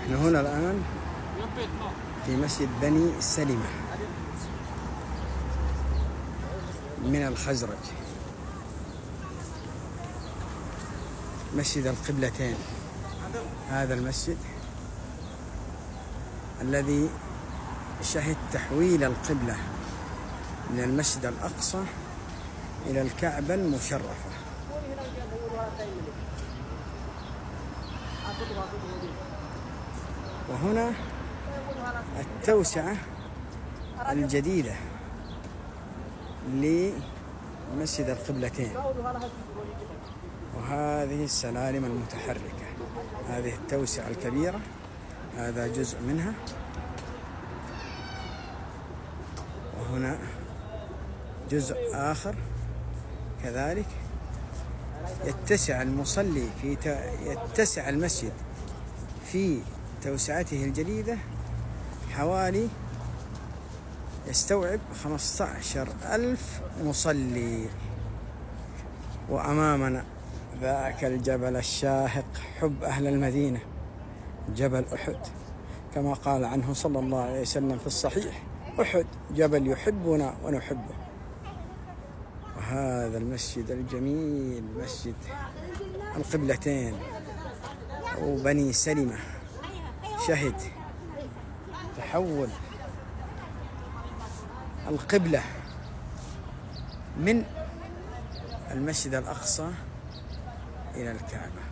نحن هنا الآن في مسجد بني سلمة من الخزرج، مسجد القبلتين. هذا المسجد الذي شهد تحويل القبلة من المسجد الأقصى إلى الكعبة المشرفة. وهنا التوسعة الجديدة لمسجد القبلتين، وهذه السلالم المتحركة، هذه التوسعة الكبيرة، هذا جزء منها. وهنا جزء آخر كذلك. يتسع المصلي يتسع المسجد في توسعته الجديدة حوالي يستوعب 15,000 مصلي. وأمامنا ذاك الجبل الشاهق حب أهل المدينة، جبل أحد، كما قال عنه صلى الله عليه وسلم في الصحيح: أحد جبل يحبنا ونحبه. وهذا المسجد الجميل مسجد القبلتين وبني سلمة شهد تحول القبلة من المسجد الأقصى إلى الكعبة.